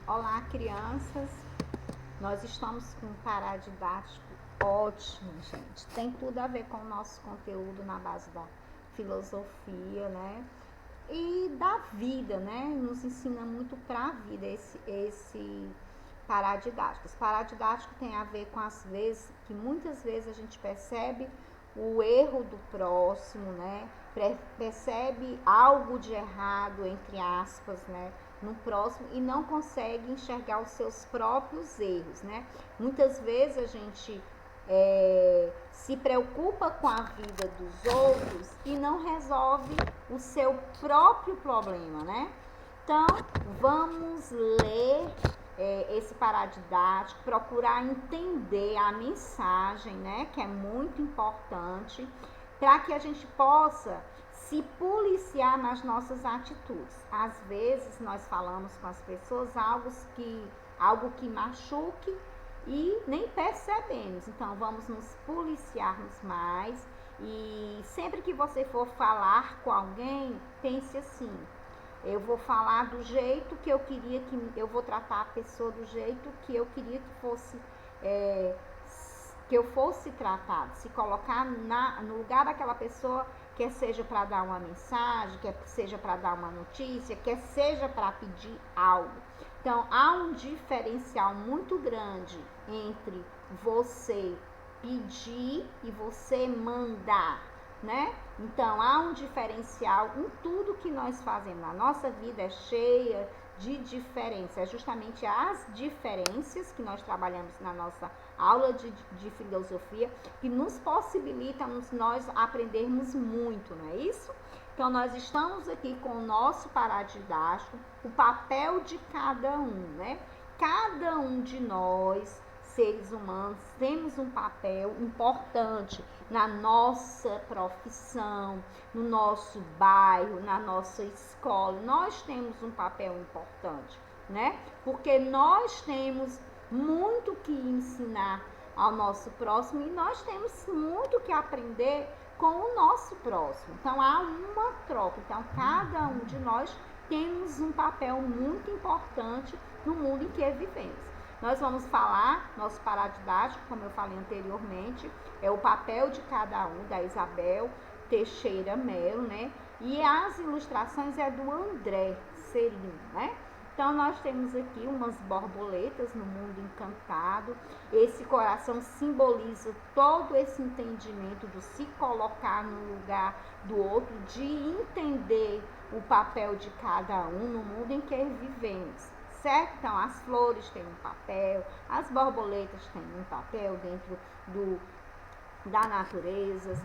Olá, crianças. Nós estamos com um paradidático ótimo, gente. Tem tudo a ver com o nosso conteúdo na base da filosofia, né? E da vida, né? Nos ensina muito para a vida esse paradidático. Esse paradidático tem a ver com as vezes que muitas vezes a gente percebe o erro do próximo, né? Percebe algo de errado, entre aspas, né? No próximo e não consegue enxergar os seus próprios erros, né? Muitas vezes a gente se preocupa com a vida dos outros e não resolve o seu próprio problema, né? Então, vamos ler esse paradidático, procurar entender a mensagem, né, que é muito importante, para que a gente possa se policiar nas nossas atitudes. Às vezes nós falamos com as pessoas algo que machuque e nem percebemos. Então vamos nos policiarmos mais e sempre que você for falar com alguém, pense assim: eu vou falar do jeito que eu queria eu vou tratar a pessoa do jeito que eu queria que eu fosse tratado, se colocar no lugar daquela pessoa, quer seja para dar uma mensagem, quer seja para dar uma notícia, quer seja para pedir algo. Então, há um diferencial muito grande entre você pedir e você mandar, né? Então, há um diferencial em tudo que nós fazemos. A nossa vida é cheia de diferenças. É justamente as diferenças que nós trabalhamos na nossa aula de filosofia que nos possibilitam nós aprendermos muito, não é isso? Então, nós estamos aqui com o nosso paradidático, o papel de cada um, né? Cada um de nós, seres humanos, temos um papel importante na nossa profissão, no nosso bairro, na nossa escola. Nós temos um papel importante, né? Porque nós temos muito que ensinar ao nosso próximo e nós temos muito que aprender com o nosso próximo. Então há uma troca. Então cada um de nós temos um papel muito importante no mundo em que vivemos. Nós vamos falar, nosso paradidático, como eu falei anteriormente, é o papel de cada um, da Isabel Teixeira Melo, né? E as ilustrações é do André Serino, né? Então, nós temos aqui umas borboletas no mundo encantado. Esse coração simboliza todo esse entendimento do se colocar no lugar do outro, de entender o papel de cada um no mundo em que vivemos, certo? Então, as flores têm um papel, as borboletas têm um papel dentro da natureza,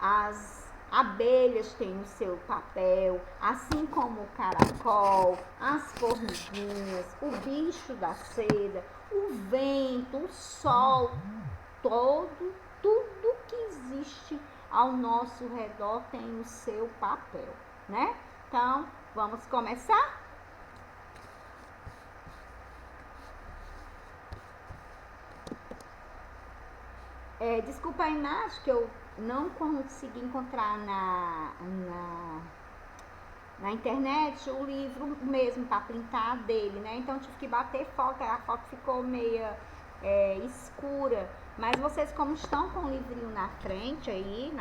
as abelhas têm o seu papel, assim como o caracol, as formiguinhas, o bicho da seda, o vento, o sol, tudo que existe ao nosso redor tem o seu papel, né? Então, vamos começar? Desculpa a imagem que eu não consegui encontrar na internet o livro mesmo para printar dele, né? Então tive que bater foto, a foto ficou meia escura. Mas vocês, como estão com o livrinho na frente aí,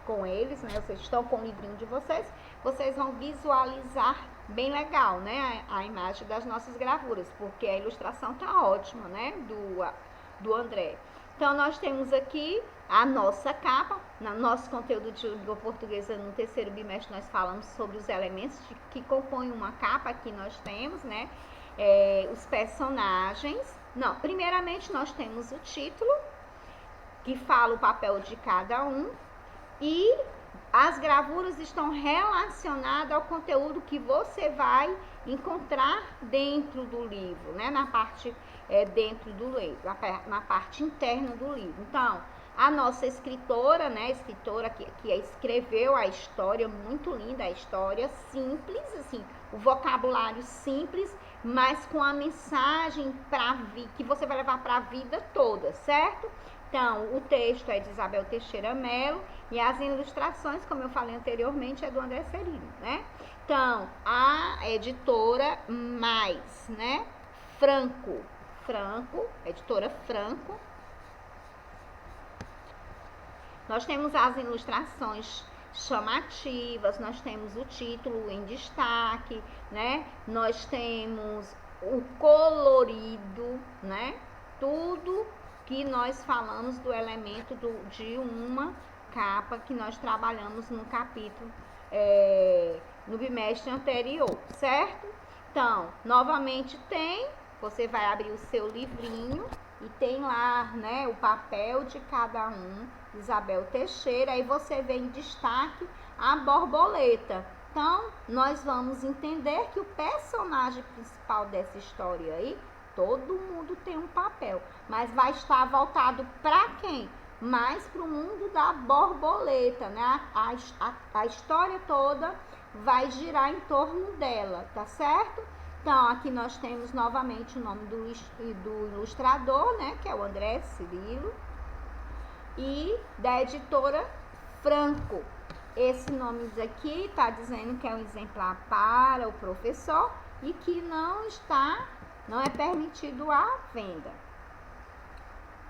com eles, né? Vocês estão com o livrinho de vocês, vocês vão visualizar bem legal, né? A imagem das nossas gravuras, porque a ilustração tá ótima, né? Do André. Então, nós temos aqui a nossa capa. No nosso conteúdo de língua portuguesa, no terceiro bimestre, nós falamos sobre os elementos que compõem uma capa. Aqui nós temos, né, os personagens. Não, primeiramente nós temos o título, que fala o papel de cada um. E as gravuras estão relacionadas ao conteúdo que você vai encontrar dentro do livro, né? Na parte dentro do livro, na parte interna do livro. Então, a nossa escritora, né? Escritora que escreveu a história, muito linda, a história simples, assim, o vocabulário simples, mas com a mensagem que você vai levar para a vida toda, certo? Então, o texto é de Isabel Teixeira Mello e as ilustrações, como eu falei anteriormente, é do André Serino, né? Então, a editora Mais, né? Franco, editora Franco. Nós temos as ilustrações chamativas, nós temos o título em destaque, né? Nós temos o colorido, né? Tudo que nós falamos do elemento de uma capa que nós trabalhamos no capítulo, no bimestre anterior, certo? Então, novamente você vai abrir o seu livrinho e tem lá, né, o papel de cada um, Isabel Teixeira, aí você vê em destaque a borboleta. Então, nós vamos entender que o personagem principal dessa história aí, todo mundo tem um papel, mas vai estar voltado para quem? Mais para o mundo da borboleta, né? A história toda vai girar em torno dela, tá certo? Então, aqui nós temos novamente o nome do ilustrador, né? Que é o André Cirilo. E da editora Franco. Esse nome aqui está dizendo que é um exemplar para o professor e que não é permitido a venda.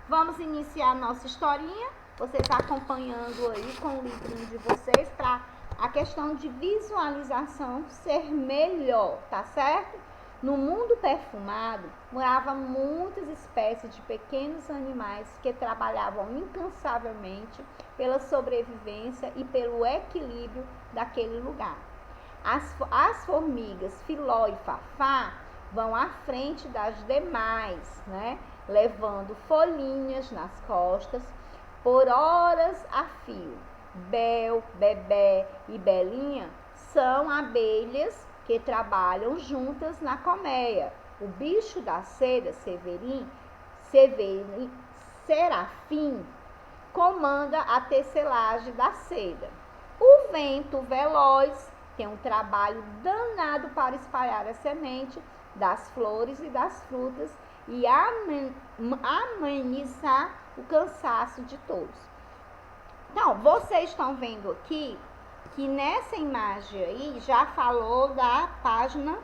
Vamos iniciar a nossa historinha. Vocês acompanhando aí com o livrinho de vocês para a questão de visualização ser melhor, tá certo? No mundo perfumado, moravam muitas espécies de pequenos animais que trabalhavam incansavelmente pela sobrevivência e pelo equilíbrio daquele lugar. As formigas Filó e Fafá vão à frente das demais, né? Levando folhinhas nas costas por horas a fio. Bel, Bebé e Belinha são abelhas que trabalham juntas na colmeia. O bicho da seda, Serafim, comanda a tecelagem da seda. O vento veloz tem um trabalho danado para espalhar a semente das flores e das frutas e amenizar o cansaço de todos. Então, vocês estão vendo aqui que nessa imagem aí já falou da página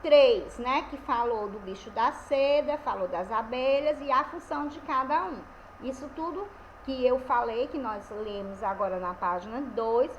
3, né? Que falou do bicho da seda, falou das abelhas e a função de cada um. Isso tudo que eu falei, que nós lemos agora na página 2,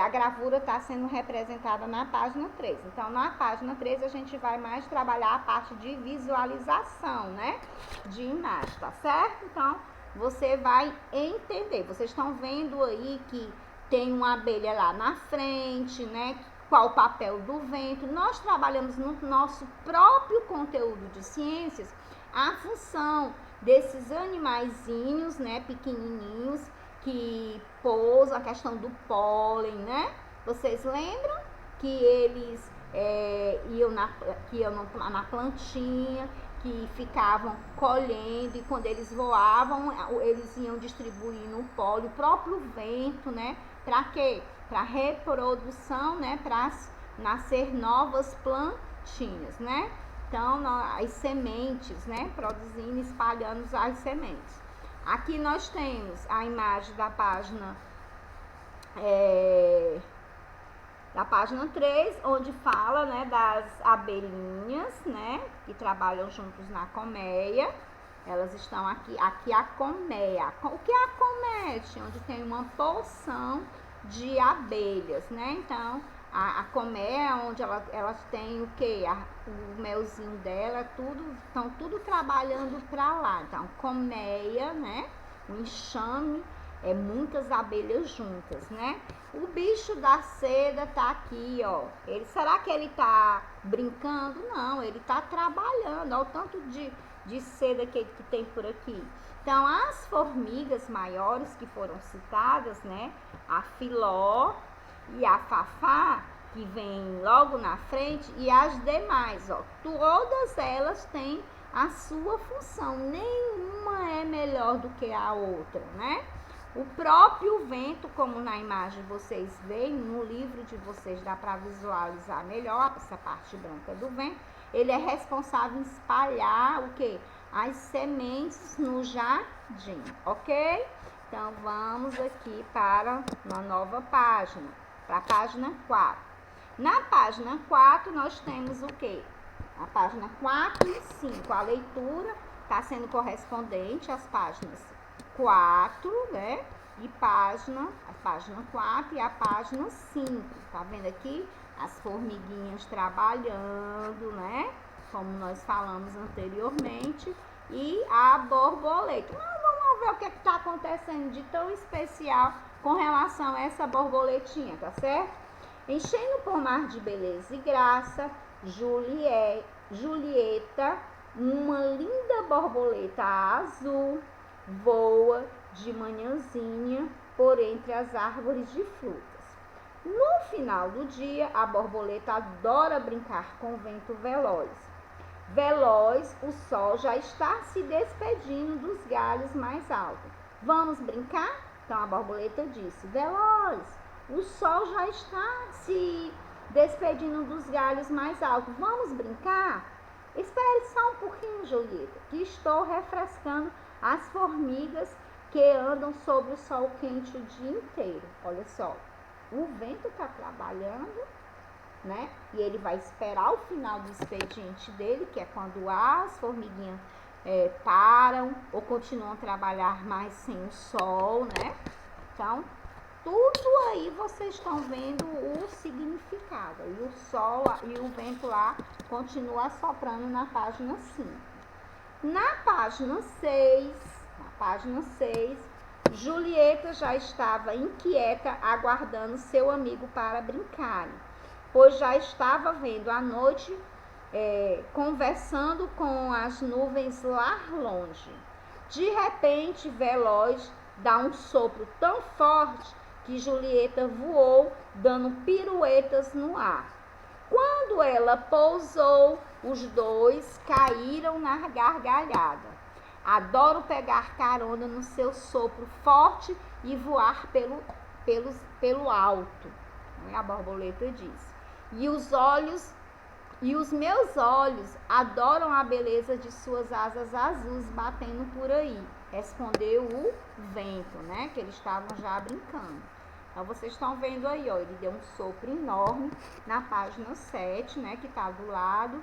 a gravura está sendo representada na página 3. Então, na página 3 a gente vai mais trabalhar a parte de visualização, né? De imagem, tá certo? Então, você vai entender. Vocês estão vendo aí que tem uma abelha lá na frente, né? Qual o papel do vento. Nós trabalhamos no nosso próprio conteúdo de ciências a função desses animaizinhos, né? Pequenininhos que pousam, a questão do pólen, né? Vocês lembram que eles iam na plantinha, que ficavam colhendo e quando eles voavam, eles iam distribuindo o pólen, o próprio vento, né? Para quê? Para reprodução, né? Para nascer novas plantinhas, né? Então, as sementes, né? Produzindo, espalhando as sementes. Aqui nós temos a imagem da página 3, onde fala, né, das abelhinhas, né, que trabalham juntos na colmeia. Elas estão aqui a colmeia. O que é a colmeia? Onde tem uma porção de abelhas, né? Então, a colmeia é onde elas têm o quê? O melzinho dela, estão tudo trabalhando para lá. Então, colmeia, né? Um enxame, muitas abelhas juntas, né? O bicho da seda tá aqui, ó. Será que ele tá brincando? Não, ele tá trabalhando. Olha o tanto de seda que tem por aqui. Então, as formigas maiores que foram citadas, né? A Filó e a Fafá, que vem logo na frente, e as demais, ó. Todas elas têm a sua função. Nenhuma é melhor do que a outra, né? O próprio vento, como na imagem vocês veem, no livro de vocês dá para visualizar melhor essa parte branca do vento, ele é responsável em espalhar o quê? as sementes no jardim, ok? Então, vamos aqui para uma nova página, para a página 4. Na página 4, nós temos o quê? A página 4 e 5, a leitura está sendo correspondente às páginas 4, né? E a página 4 e a página 5. Tá vendo aqui? As formiguinhas trabalhando, né? Como nós falamos anteriormente. E a borboleta. Vamos ver o que está acontecendo de tão especial com relação a essa borboletinha, tá certo? Enchendo o pomar de beleza e graça, Julieta, uma linda borboleta azul, voa de manhãzinha por entre as árvores de frutas. No final do dia, a borboleta adora brincar com o vento veloz. Veloz, o sol já está se despedindo dos galhos mais altos. Vamos brincar? Então a borboleta disse: Veloz, o sol já está se despedindo dos galhos mais altos. Vamos brincar? Espere só um pouquinho, Julieta, que estou refrescando as formigas que andam sob o sol quente o dia inteiro. Olha só, o vento está trabalhando, né? E ele vai esperar o final do expediente dele, que é quando as formiguinhas param ou continuam a trabalhar mais sem o sol, né? Então, tudo aí vocês estão vendo o significado. E o sol e o vento lá continua soprando na página 5. Na página 6, Julieta já estava inquieta, aguardando seu amigo para brincar, pois já estava vendo a noite, conversando com as nuvens lá longe. De repente, Veloz dá um sopro tão forte que Julieta voou, dando piruetas no ar. Quando ela pousou, os dois caíram na gargalhada. Adoro pegar carona no seu sopro forte e voar pelo alto, a borboleta diz. E os meus olhos adoram a beleza de suas asas azuis batendo por aí, respondeu o vento, né? Que eles estavam já brincando. Então, vocês estão vendo aí, ó, ele deu um sopro enorme na página 7, né? Que está do lado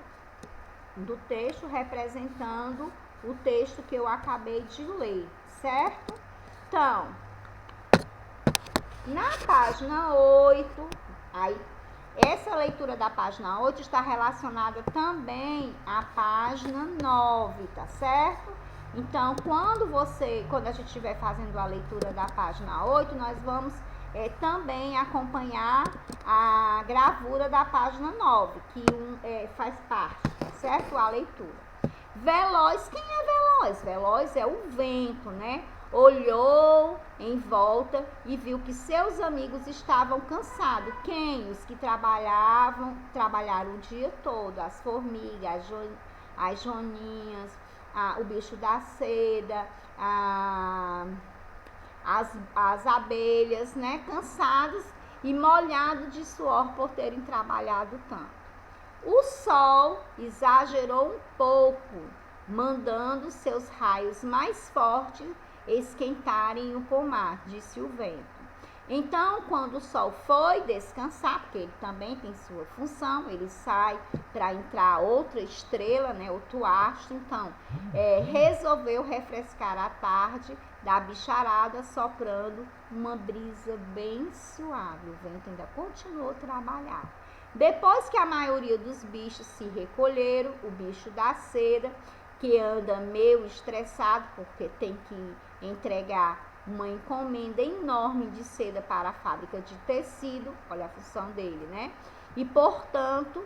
do texto, representando o texto que eu acabei de ler, certo? Então, na página 8, aí, essa leitura da página 8 está relacionada também à página 9, tá certo? Então, quando a gente estiver fazendo a leitura da página 8, nós vamos também acompanhar a gravura da página 9, que faz parte, tá certo? A leitura. Veloz, quem é Veloz? Veloz é o vento, né? Olhou em volta e viu que seus amigos estavam cansados. Quem? Os que trabalharam o dia todo. As formigas, as joaninhas, o bicho da seda, as abelhas, né? Cansados e molhados de suor por terem trabalhado tanto. O sol exagerou um pouco, mandando seus raios mais fortes esquentarem o pomar, disse o vento. Então, quando o sol foi descansar, porque ele também tem sua função, ele sai para entrar outra estrela, né, outro astro, então resolveu refrescar a tarde da bicharada, soprando uma brisa bem suave. O vento ainda continuou a trabalhar. Depois que a maioria dos bichos se recolheram, o bicho da seda, que anda meio estressado porque tem que entregar uma encomenda enorme de seda para a fábrica de tecido, olha a função dele, né? E, portanto,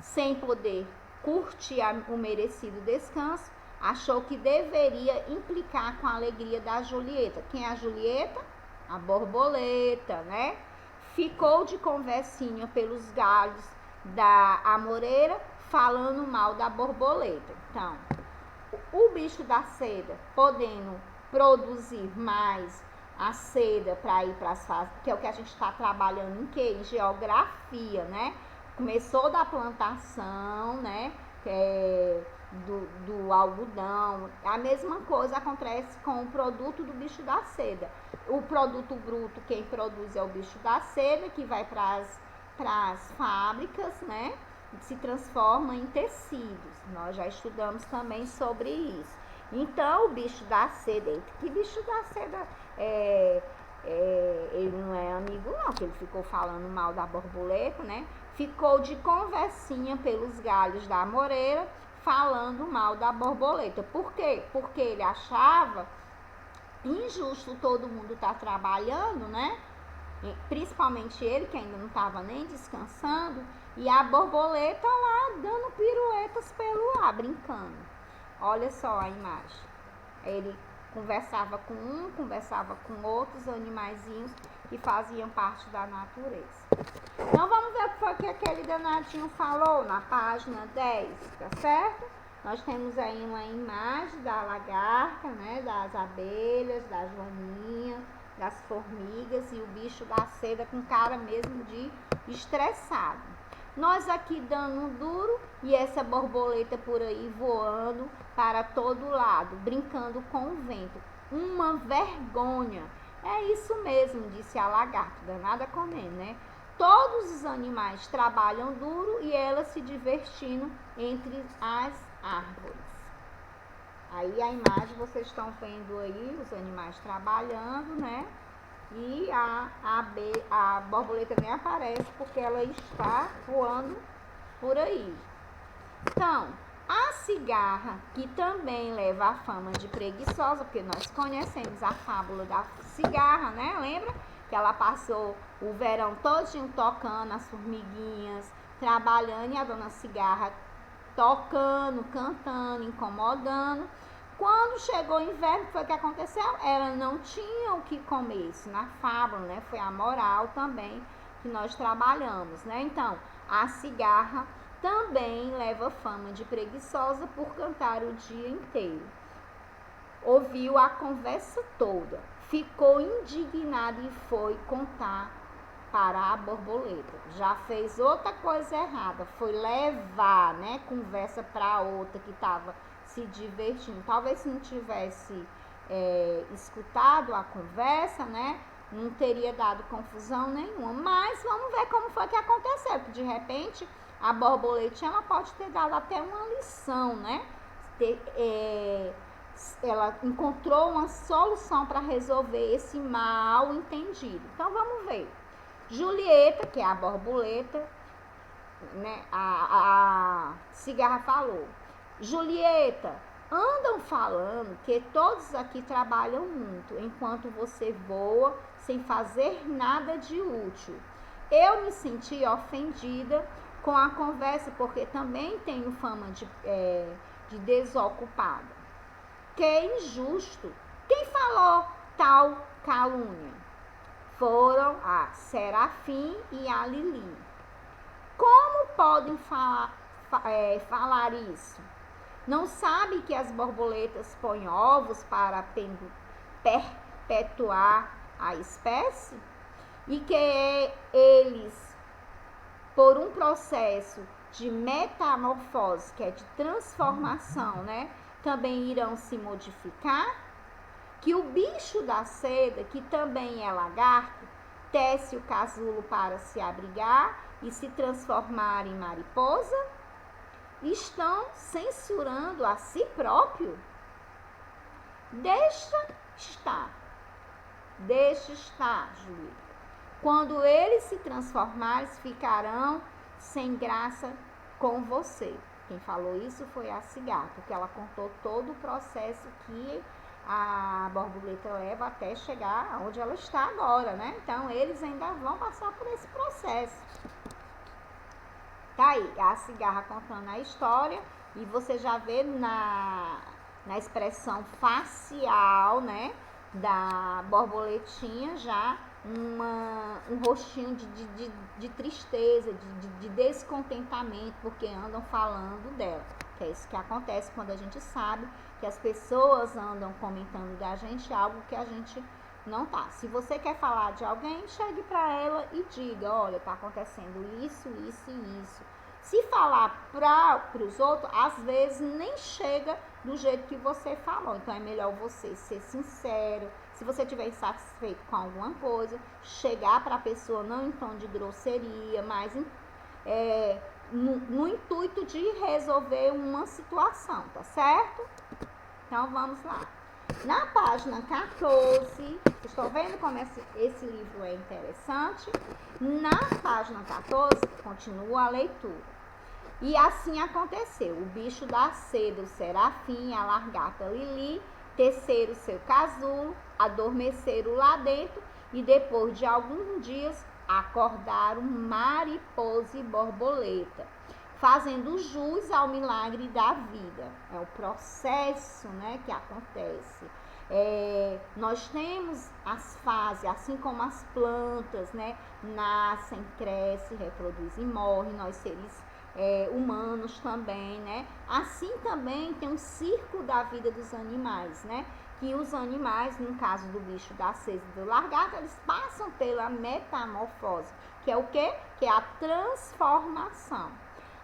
sem poder curtir o merecido descanso, achou que deveria implicar com a alegria da Julieta. Quem é a Julieta? A borboleta, né? Ficou de conversinha pelos galhos da amoreira, falando mal da borboleta. Então, o bicho da seda, podendo produzir mais a seda para ir para as fases, que é o que a gente está trabalhando em quê? Em geografia, né? Começou da plantação, né? do algodão. A mesma coisa acontece com o produto do bicho da seda. O produto bruto, quem produz é o bicho da seda, que vai para as fábricas, né? Se transforma em tecidos. Nós já estudamos também sobre isso. Então, o bicho da seda, que bicho da seda ele não é amigo não, que ele ficou falando mal da borboleta, né? Ficou de conversinha pelos galhos da amoreira, falando mal da borboleta. Por quê? Porque ele achava injusto todo mundo estar trabalhando, né? Principalmente ele, que ainda não estava nem descansando, e a borboleta lá dando piruetas pelo ar, brincando. Olha só a imagem. Ele conversava com um, conversava com outros animaizinhos que faziam parte da natureza. Então vamos ver o que foi que aquele danadinho falou na página 10, tá certo? Nós temos aí uma imagem da lagarta, né, das abelhas, da joaninha, das formigas e o bicho da seda com cara mesmo de estressado. Nós aqui dando um duro e essa borboleta por aí voando para todo lado, brincando com o vento. Uma vergonha. É isso mesmo, disse a lagarta, danada comendo, né? Todos os animais trabalham duro e ela se divertindo entre as árvores. Aí a imagem vocês estão vendo aí, os animais trabalhando, né? E a borboleta nem aparece porque ela está voando por aí. Então, a cigarra, que também leva a fama de preguiçosa, porque nós conhecemos a fábula da cigarra, né? Lembra? Que ela passou o verão todinho tocando as formiguinhas, trabalhando, e a dona cigarra tocando, cantando, incomodando. Quando chegou o inverno, foi o que aconteceu? Ela não tinha o que comer. Isso na fábula, né? Foi a moral também que nós trabalhamos, né? Então, a cigarra também leva fama de preguiçosa por cantar o dia inteiro. Ouviu a conversa toda, ficou indignada e foi contar para a borboleta. Já fez outra coisa errada, foi levar, né, conversa para outra que estava se divertindo. Talvez se não tivesse escutado a conversa, né, não teria dado confusão nenhuma. Mas vamos ver como foi que aconteceu, que de repente a borboletinha ela pode ter dado até uma lição, né? Ela encontrou uma solução para resolver esse mal entendido. Então vamos ver. Julieta, que é a borboleta, né? A cigarra falou: Julieta, andam falando que todos aqui trabalham muito, enquanto você voa sem fazer nada de útil. Eu me senti ofendida com a conversa, porque também tenho fama de desocupada. Que injusto! Quem falou tal calúnia? Foram a Serafim e a Lili. Como podem falar isso? Não sabe que as borboletas põem ovos para perpetuar a espécie? E que eles, por um processo de metamorfose, que é de transformação, né, também irão se modificar? Que o bicho da seda, que também é lagarto, tece o casulo para se abrigar e se transformar em mariposa? Estão censurando a si próprio? Deixa estar, Julieta. Quando eles se transformarem, ficarão sem graça com você. Quem falou isso foi a cigarra, porque ela contou todo o processo que a borboleta leva até chegar onde ela está agora, né? Então, eles ainda vão passar por esse processo. Tá aí, a cigarra contando a história, e você já vê na expressão facial, né, da borboletinha já um rostinho de tristeza, de descontentamento, porque andam falando dela. Que é isso que acontece quando a gente sabe que as pessoas andam comentando da gente algo que a gente não tá. Se você quer falar de alguém, chegue para ela e diga: olha, tá acontecendo isso, isso e isso. Se falar para os outros, às vezes nem chega do jeito que você falou. Então é melhor você ser sincero. Se você estiver insatisfeito com alguma coisa, chegar para a pessoa não em tom de grosseria, mas no intuito de resolver uma situação, tá certo? Então vamos lá. Na página 14, vocês estão vendo como esse livro é interessante? Na página 14, continua a leitura. E assim aconteceu. O bicho da seda, o serafim, a lagarta Lili, teceram seu casulo, adormeceram lá dentro e depois de alguns dias acordaram mariposa e borboleta, fazendo jus ao milagre da vida. É o processo, né, que acontece. Nós temos as fases, assim como as plantas, né, nascem, crescem, reproduzem e morrem, nós seres humanos também, né? Assim também tem um ciclo da vida dos animais, né? Que os animais, no caso do bicho da seda e do lagarto, eles passam pela metamorfose, que é o quê? Que é a transformação.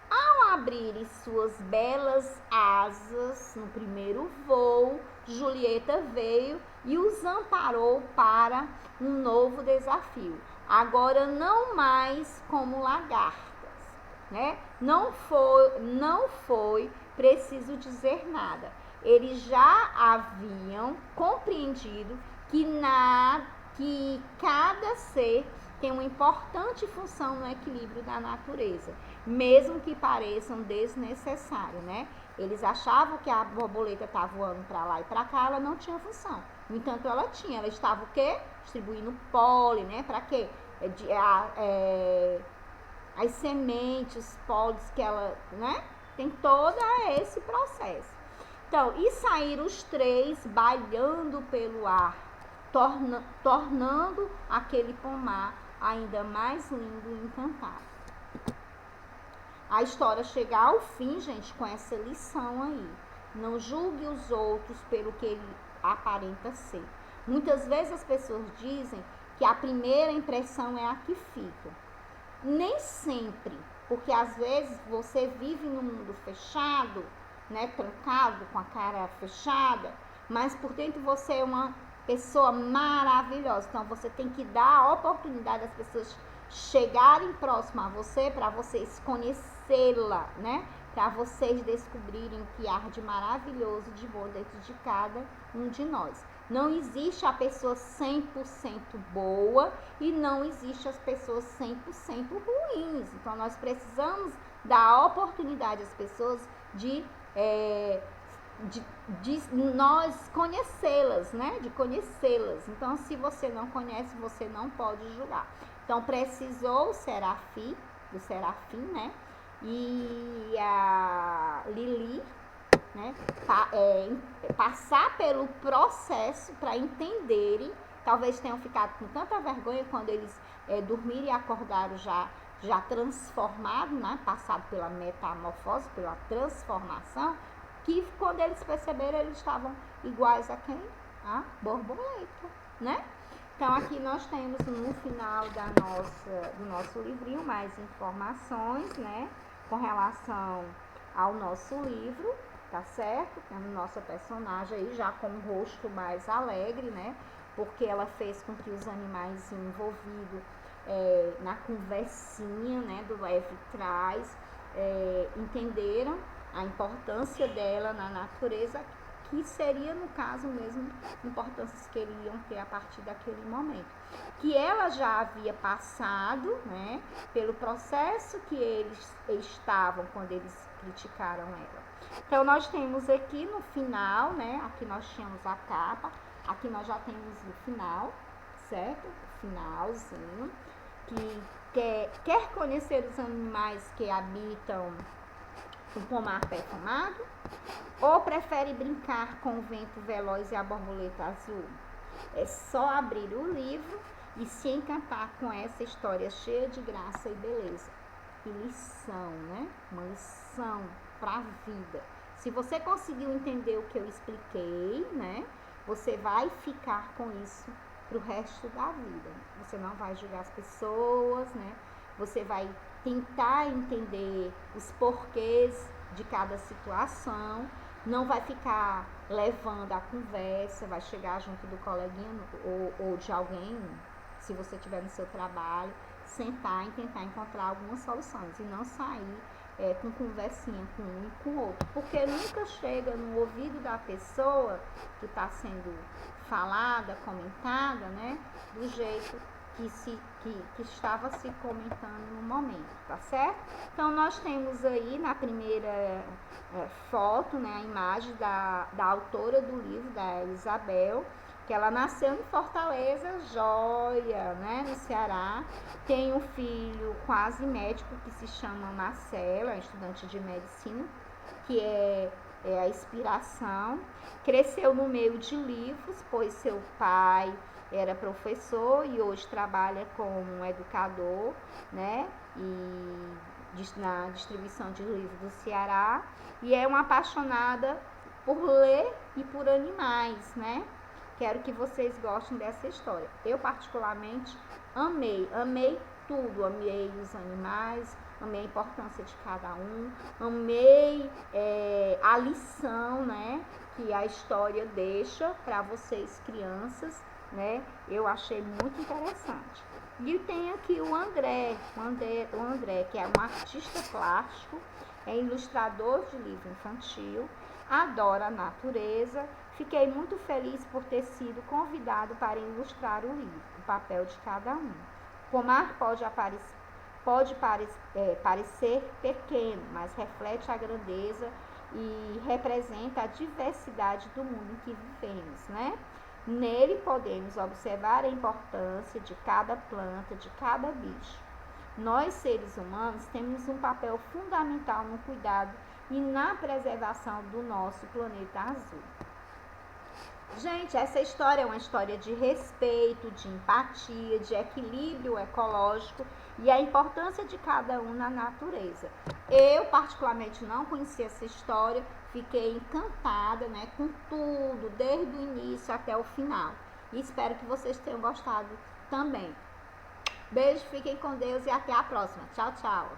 Ao abrirem suas belas asas no primeiro voo, Julieta veio e os amparou para um novo desafio. Agora não mais como lagartas, né? Não foi preciso dizer nada. Eles já haviam compreendido que cada ser tem uma importante função no equilíbrio da natureza, mesmo que pareçam desnecessário, né? Eles achavam que a borboleta estava voando para lá e para cá, ela não tinha função. No entanto, ela tinha. Ela estava o quê? Distribuindo pólen, né? Para quê? As sementes, os pólenes que ela, né? Tem todo esse processo. Então, e saíram os três bailando pelo ar, tornando aquele pomar ainda mais lindo e encantado. A história chega ao fim, gente, com essa lição aí. Não julgue os outros pelo que ele aparenta ser. Muitas vezes as pessoas dizem que a primeira impressão é a que fica. Nem sempre, porque às vezes você vive num mundo fechado, né, trancado, com a cara fechada, mas por dentro você é uma pessoa maravilhosa. Então você tem que dar a oportunidade das pessoas chegarem próximo a você para vocês conhecê-la, né? Para vocês descobrirem o que há de maravilhoso, de bom dentro de cada um de nós. Não existe a pessoa 100% boa e não existe as pessoas 100% ruins. Então nós precisamos dar oportunidade às pessoas de nós conhecê-las, né? De conhecê-las. Então, se você não conhece, você não pode julgar. Então, precisou o serafim, né? E a Lili, né? Passar pelo processo para entenderem. Talvez tenham ficado com tanta vergonha quando eles dormiram e acordaram já transformados, né? Passado pela metamorfose, pela transformação, que quando eles perceberam, eles estavam iguais a quem? A borboleta, né? Então, aqui nós temos no final do nosso livrinho mais informações, né? Com relação ao nosso livro, tá certo? Temos nossa personagem aí já com um rosto mais alegre, né? Porque ela fez com que os animais envolvidos na conversinha, né? Do leve trás, entenderam a importância dela na natureza, que seria, no caso mesmo, importâncias que eles iam ter a partir daquele momento. Que ela já havia passado, né, pelo processo que eles estavam quando eles criticaram ela. Então, nós temos aqui no final, né, aqui nós tínhamos a capa, aqui nós já temos o final, certo? O finalzinho, que quer conhecer os animais que habitam o pomar perfumado, ou prefere brincar com o vento veloz e a borboleta azul? É só abrir o livro e se encantar com essa história cheia de graça e beleza. E lição, né? Uma lição para a vida. Se você conseguiu entender o que eu expliquei, né? Você vai ficar com isso pro resto da vida. Você não vai julgar as pessoas, né? Você vai tentar entender os porquês de cada situação, não vai ficar levando a conversa, vai chegar junto do coleguinha ou de alguém, se você estiver no seu trabalho, sentar e tentar encontrar algumas soluções e não sair com conversinha com um e com o outro, porque nunca chega no ouvido da pessoa que está sendo falada, comentada, né, do jeito que estava se comentando no momento, tá certo? Então, nós temos aí na primeira foto, né, a imagem da autora do livro, da Isabel, que ela nasceu em Fortaleza, Joia, né, no Ceará. Tem um filho quase médico que se chama Marcelo, é estudante de medicina, que é a inspiração. Cresceu no meio de livros, pois seu pai era professor e hoje trabalha como educador, né, e na distribuição de livros do Ceará. E é uma apaixonada por ler e por animais, né? Quero que vocês gostem dessa história. Eu particularmente amei tudo, amei os animais, amei a importância de cada um, amei a lição, né, que a história deixa para vocês crianças, né? Eu achei muito interessante. E tem aqui o André, que é um artista plástico, é ilustrador de livro infantil, adora a natureza. Fiquei muito feliz por ter sido convidado para ilustrar o livro, o papel de cada um. O pomar pode parecer pequeno, mas reflete a grandeza e representa a diversidade do mundo em que vivemos, né? Nele podemos observar a importância de cada planta, de cada bicho. Nós, seres humanos, temos um papel fundamental no cuidado e na preservação do nosso planeta azul. Gente, essa história é uma história de respeito, de empatia, de equilíbrio ecológico e a importância de cada um na natureza. Eu, particularmente, não conhecia essa história, fiquei encantada, né, com tudo, desde o início até o final. E espero que vocês tenham gostado também. Beijo, fiquem com Deus e até a próxima. Tchau, tchau.